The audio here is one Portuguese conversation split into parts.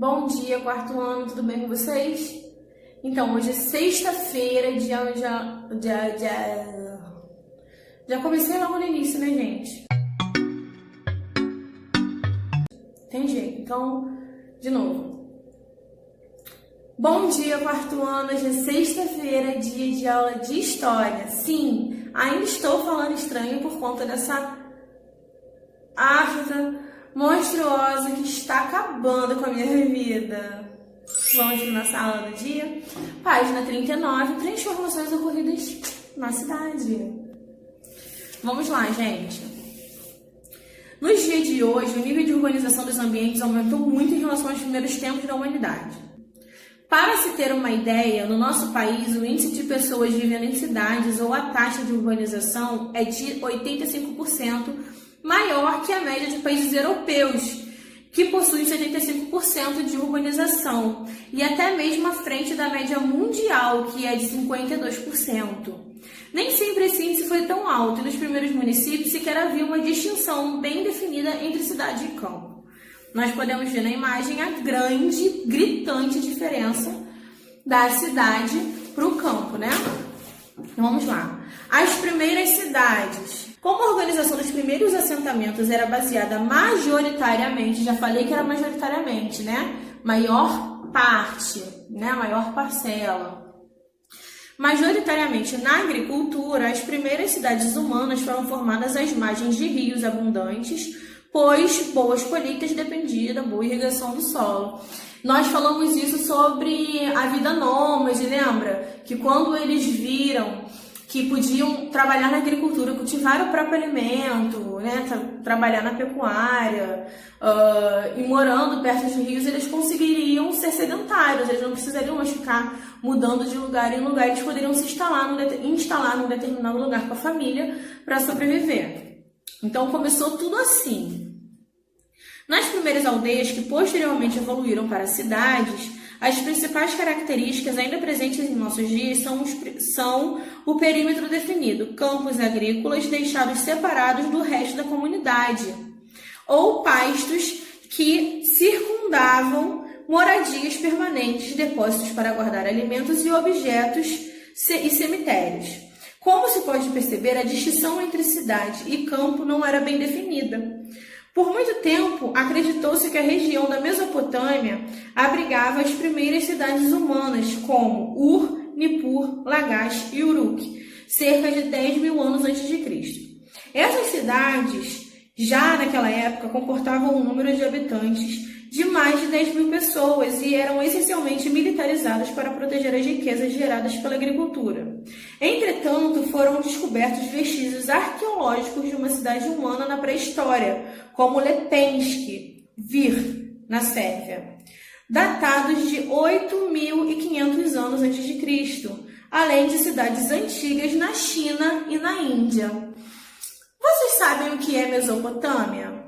Bom dia, quarto ano, tudo bem com vocês? Então, hoje é sexta-feira, já comecei logo no início, né, gente? Tem jeito, então, de novo. Bom dia, quarto ano, hoje é sexta-feira, dia de aula de História. Sim, ainda estou falando estranho por conta dessa afta monstruosa que está acabando com a minha vida. Vamos para nossa aula do dia. Página 39, transformações ocorridas na cidade. Vamos lá, gente. Nos dias de hoje, o nível de urbanização dos ambientes aumentou muito em relação aos primeiros tempos da humanidade. Para se ter uma ideia, no nosso país, o índice de pessoas vivendo em cidades ou a taxa de urbanização é de 85%, maior que a média de países europeus, que possuem 75% de urbanização, e até mesmo à frente da média mundial, que é de 52%. Nem sempre esse índice foi tão alto, e nos primeiros municípios sequer havia uma distinção bem definida entre cidade e campo. Nós podemos ver na imagem a grande, gritante diferença da cidade para o campo, né? Então, vamos lá. As primeiras cidades. Como a organização dos primeiros assentamentos era baseada majoritariamente, já falei que era majoritariamente, né? Maior parte, né? Maior parcela. Majoritariamente na agricultura, as primeiras cidades humanas foram formadas às margens de rios abundantes, pois boas colheitas dependiam da boa irrigação do solo. Nós falamos isso sobre a vida nômade, lembra? Que quando eles viram que podiam trabalhar na agricultura, cultivar o próprio alimento, né? Trabalhar na pecuária, e morando perto de rios, eles conseguiriam ser sedentários, eles não precisariam mais ficar mudando de lugar em lugar, eles poderiam se instalar num determinado lugar com a família para sobreviver. Então começou tudo assim. Nas primeiras aldeias que posteriormente evoluíram para cidades, as principais características ainda presentes em nossos dias são o perímetro definido, campos agrícolas deixados separados do resto da comunidade, ou pastos que circundavam moradias permanentes, depósitos para guardar alimentos e objetos e cemitérios. Como se pode perceber, a distinção entre cidade e campo não era bem definida. Por muito tempo, acreditou-se que a região da Mesopotâmia abrigava as primeiras cidades humanas, como Ur, Nippur, Lagash e Uruk, cerca de 10 mil anos antes de Cristo. Essas cidades, já naquela época, comportavam um número de habitantes de mais de 10 mil pessoas e eram essencialmente militarizadas para proteger as riquezas geradas pela agricultura. Entretanto, foram descobertos vestígios arqueológicos de uma cidade humana na pré-história, como Lepensk, Vir, na Sérvia, datados de 8.500 anos antes de Cristo, além de cidades antigas na China e na Índia. Vocês sabem o que é Mesopotâmia?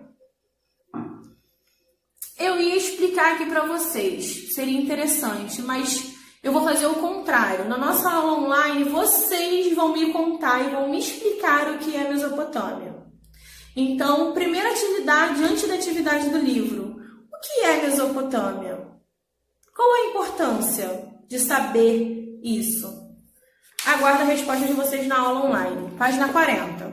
Eu ia explicar aqui para vocês, seria interessante, mas eu vou fazer o contrário. Na nossa aula online, vocês vão me contar e vão me explicar o que é Mesopotâmia. Então, primeira atividade, antes da atividade do livro. O que é Mesopotâmia? Qual a importância de saber isso? Aguardo a resposta de vocês na aula online. Página 40.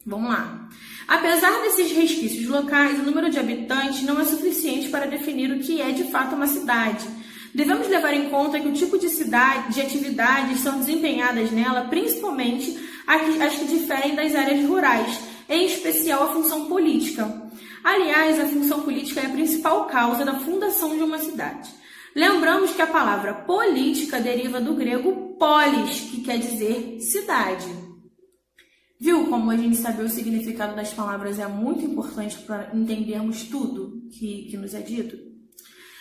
Vamos lá. Apesar desses resquícios locais, o número de habitantes não é suficiente para definir o que é de fato uma cidade. Devemos levar em conta que o tipo de atividades são desempenhadas nela, principalmente as que diferem das áreas rurais, em especial a função política. Aliás, a função política é a principal causa da fundação de uma cidade. Lembramos que a palavra política deriva do grego polis, que quer dizer cidade. Viu como a gente saber o significado das palavras é muito importante para entendermos tudo que nos é dito?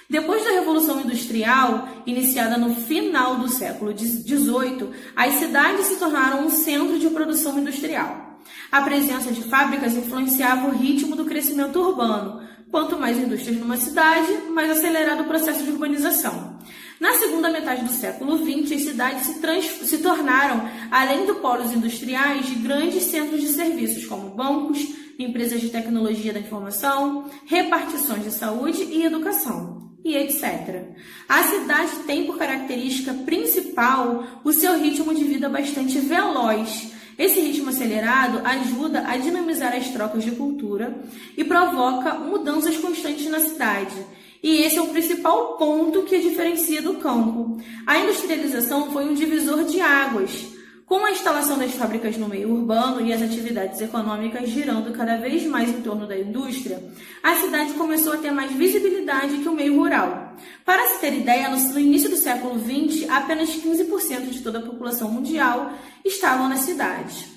Depois da Revolução Industrial, iniciada no final do século XVIII, as cidades se tornaram um centro de produção industrial. A presença de fábricas influenciava o ritmo do crescimento urbano. Quanto mais indústrias numa cidade, mais acelerado o processo de urbanização. Na segunda metade do século XX, as cidades se tornaram, além de polos industriais, de grandes centros de serviços, como bancos, empresas de tecnologia da informação, repartições de saúde e educação. e etc. A cidade tem por característica principal o seu ritmo de vida bastante veloz. Esse ritmo acelerado ajuda a dinamizar as trocas de cultura e provoca mudanças constantes na cidade. E esse é o principal ponto que a diferencia do campo. A industrialização foi um divisor de águas. Com a instalação das fábricas no meio urbano e as atividades econômicas girando cada vez mais em torno da indústria, a cidade começou a ter mais visibilidade que o meio rural. Para se ter ideia, no início do século XX, apenas 15% de toda a população mundial estavam na cidade.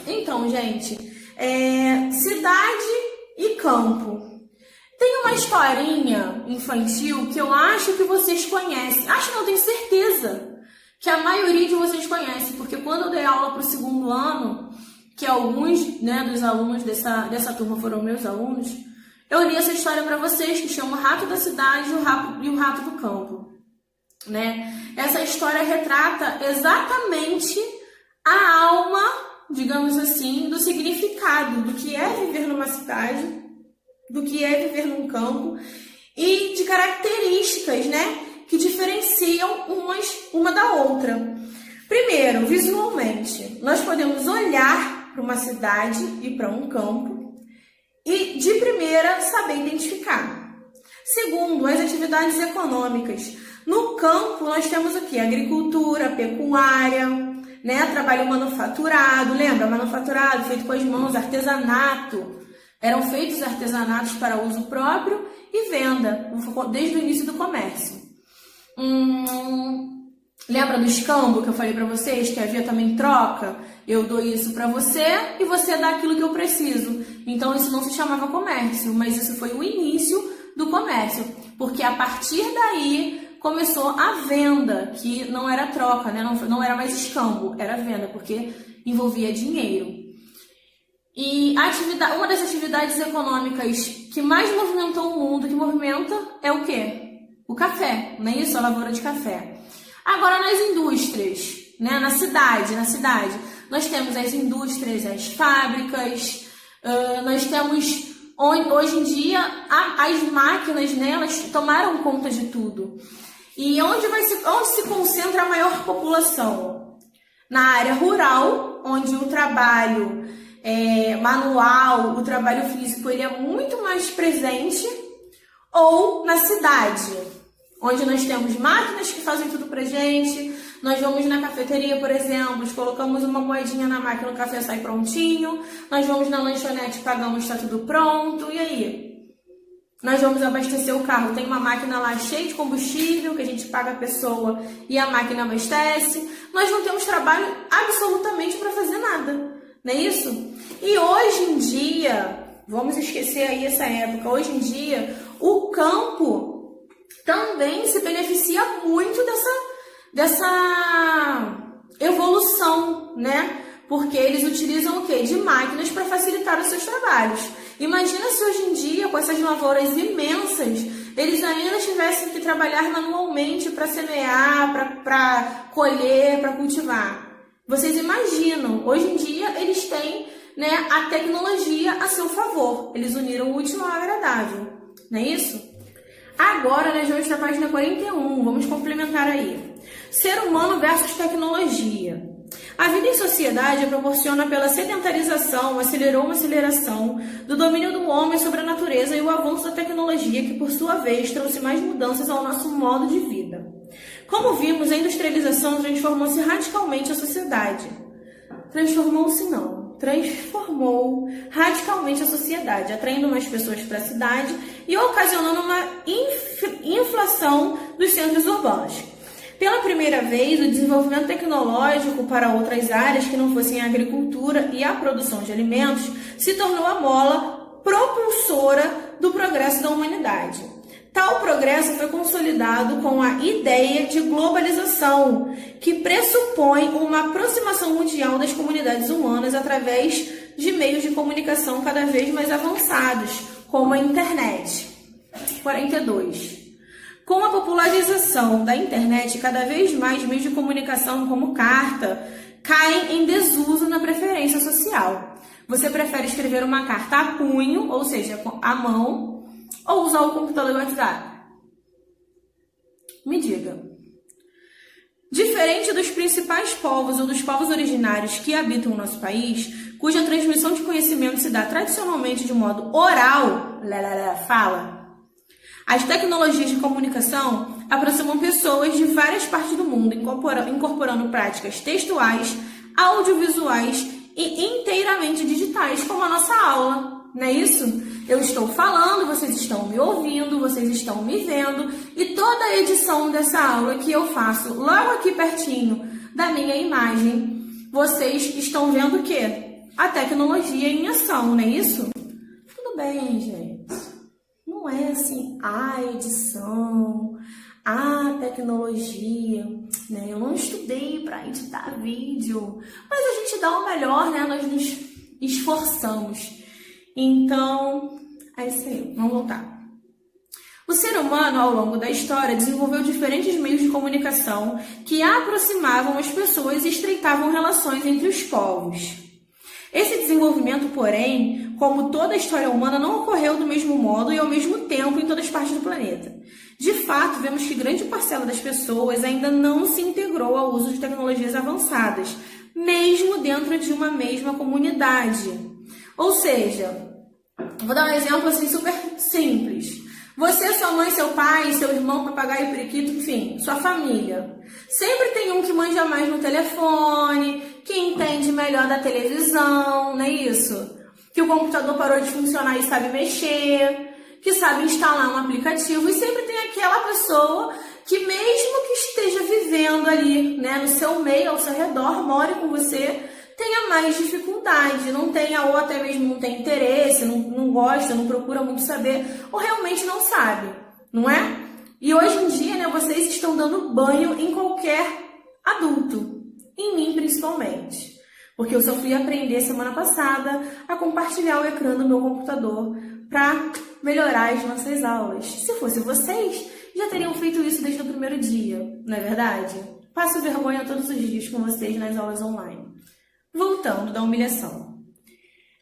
Então, gente, cidade e campo. Tem uma historinha infantil que eu acho que vocês conhecem. Acho não, tenho certeza que a maioria de vocês conhece, porque quando eu dei aula para o segundo ano, que alguns, né, dos alunos dessa turma foram meus alunos, eu li essa história para vocês, que chama O Rato da Cidade e o Rato do Campo. Né? Essa história retrata exatamente a alma, digamos assim, do significado do que é viver numa cidade, do que é viver num campo e de características, né, que diferenciam uma da outra. Primeiro, visualmente, nós podemos olhar para uma cidade e para um campo e, de primeira, saber identificar. Segundo, as atividades econômicas. No campo, nós temos o quê? Agricultura, pecuária, né? Trabalho manufaturado, lembra? Manufaturado, feito com as mãos, artesanato. Eram feitos artesanatos para uso próprio e venda, desde o início do comércio. Lembra do escambo que eu falei para vocês, que havia também troca? Eu dou isso para você e você dá aquilo que eu preciso. Então isso não se chamava comércio, mas isso foi o início do comércio, porque a partir daí começou a venda, que não era troca, né? Não era mais escambo, era venda, porque envolvia dinheiro. E uma das atividades econômicas que mais movimentou o mundo, que movimenta, é o quê? O café, não é isso? A lavoura de café. Agora, nas indústrias, né? Na cidade, nós temos as indústrias, as fábricas, nós temos, hoje em dia, as máquinas, né? Elas tomaram conta de tudo. E onde se concentra a maior população? Na área rural, onde o trabalho manual, o trabalho físico, ele é muito mais presente, ou na cidade, onde nós temos máquinas que fazem tudo pra gente. Nós vamos na cafeteria, por exemplo, colocamos uma moedinha na máquina, o café sai prontinho. Nós vamos na lanchonete, pagamos, está tudo pronto. E aí? Nós vamos abastecer o carro, tem uma máquina lá cheia de combustível, que a gente paga a pessoa e a máquina abastece. Nós não temos trabalho absolutamente para fazer nada, não é isso? E hoje em dia, vamos esquecer aí essa época, hoje em dia, o campo também se beneficia muito dessa evolução, né? Porque eles utilizam o quê? De máquinas para facilitar os seus trabalhos. Imagina se hoje em dia, com essas lavouras imensas, eles ainda tivessem que trabalhar manualmente para semear, para colher, para cultivar. Vocês imaginam, hoje em dia eles têm, né, a tecnologia a seu favor. Eles uniram o útil ao agradável, não é isso? Agora, nós vamos para a página 41, vamos complementar aí. Ser humano versus tecnologia. A vida em sociedade proporciona pela sedentarização, acelerou uma aceleração do domínio do homem sobre a natureza e o avanço da tecnologia, que por sua vez trouxe mais mudanças ao nosso modo de vida. Como vimos, a industrialização transformou-se radicalmente a sociedade. Transformou-se não. Transformou radicalmente a sociedade, atraindo mais pessoas para a cidade e ocasionando uma inflação dos centros urbanos. Pela primeira vez, o desenvolvimento tecnológico para outras áreas que não fossem a agricultura e a produção de alimentos se tornou a mola propulsora do progresso da humanidade. Tal progresso foi consolidado com a ideia de globalização, que pressupõe uma aproximação mundial das comunidades humanas através de meios de comunicação cada vez mais avançados, como a internet. 42. Com a popularização da internet, cada vez mais meios de comunicação, como carta, caem em desuso na preferência social. Você prefere escrever uma carta a punho, ou seja, à mão, ou usar o computador e o WhatsApp? Me diga. Diferente dos principais povos ou dos povos originários que habitam o nosso país, cuja transmissão de conhecimento se dá tradicionalmente de modo oral, fala, as tecnologias de comunicação aproximam pessoas de várias partes do mundo, incorporando práticas textuais, audiovisuais e inteiramente digitais, como a nossa aula, não é isso? Eu estou falando, vocês estão me ouvindo, vocês estão me vendo, e toda a edição dessa aula que eu faço logo aqui pertinho da minha imagem, vocês estão vendo o quê? A tecnologia em ação, não é isso? Tudo bem, gente. Não é assim, a edição, a tecnologia, né? Eu não estudei para editar vídeo, mas a gente dá o melhor, né? Nós nos esforçamos. Então, é isso aí, vamos voltar. O ser humano, ao longo da história, desenvolveu diferentes meios de comunicação que aproximavam as pessoas e estreitavam relações entre os povos. Esse desenvolvimento, porém, como toda a história humana, não ocorreu do mesmo modo e ao mesmo tempo em todas as partes do planeta. De fato, vemos que grande parcela das pessoas ainda não se integrou ao uso de tecnologias avançadas, mesmo dentro de uma mesma comunidade. Ou seja, vou dar um exemplo assim super simples. Você, sua mãe, seu pai, seu irmão, papagaio, periquito, enfim, sua família. Sempre tem um que manja mais no telefone, que entende melhor da televisão, não é isso? Que o computador parou de funcionar e sabe mexer, que sabe instalar um aplicativo, e sempre tem aquela pessoa que mesmo que esteja vivendo ali, né, no seu meio, ao seu redor, more com você, tenha mais dificuldade, não tenha, ou até mesmo não tem interesse, não gosta, não procura muito saber, ou realmente não sabe, não é? E hoje em dia, né, vocês estão dando banho em qualquer adulto, em mim principalmente, porque eu só fui aprender semana passada a compartilhar o ecrã do meu computador para melhorar as nossas aulas. Se fosse vocês, já teriam feito isso desde o primeiro dia, não é verdade? Passo vergonha todos os dias com vocês nas aulas online. Voltando da humilhação.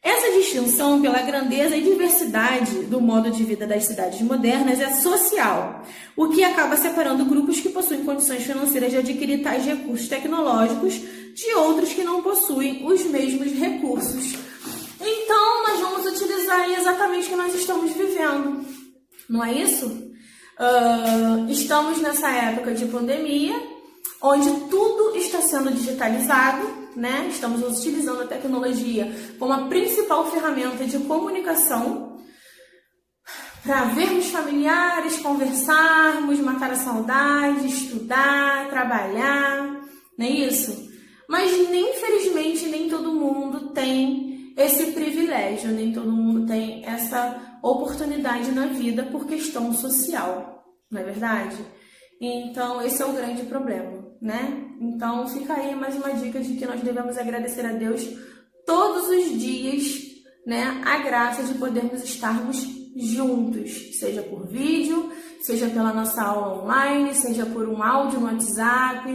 Essa distinção pela grandeza e diversidade do modo de vida das cidades modernas é social, o que acaba separando grupos que possuem condições financeiras de adquirir tais recursos tecnológicos de outros que não possuem os mesmos recursos. Então, nós vamos utilizar exatamente o que nós estamos vivendo, não é isso? Estamos nessa época de pandemia, onde tudo está sendo digitalizado, né? Estamos utilizando a tecnologia como a principal ferramenta de comunicação para vermos familiares, conversarmos, matar a saudade, estudar, trabalhar, não é isso? Mas, infelizmente, nem todo mundo tem esse privilégio, nem todo mundo tem essa oportunidade na vida por questão social, não é verdade? Então, esse é o grande problema, né? Então, fica aí mais uma dica de que nós devemos agradecer a Deus todos os dias, né? A graça de podermos estarmos juntos, seja por vídeo, seja pela nossa aula online, seja por um áudio no WhatsApp,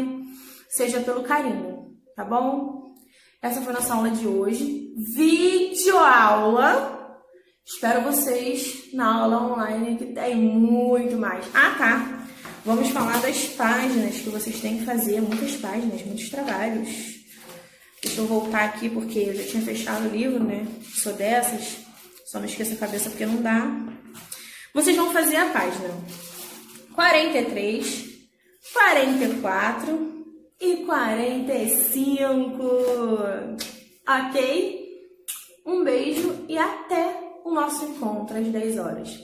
seja pelo carinho, tá bom? Essa foi a nossa aula de hoje, videoaula. Espero vocês na aula online, que tem muito mais. Ah, tá! Vamos falar das páginas que vocês têm que fazer, muitas páginas, muitos trabalhos. Deixa eu voltar aqui porque eu já tinha fechado o livro, né? Sou dessas, só não esqueça a cabeça porque não dá. Vocês vão fazer a página 43, 44 e 45. Ok? Um beijo e até o nosso encontro às 10 horas.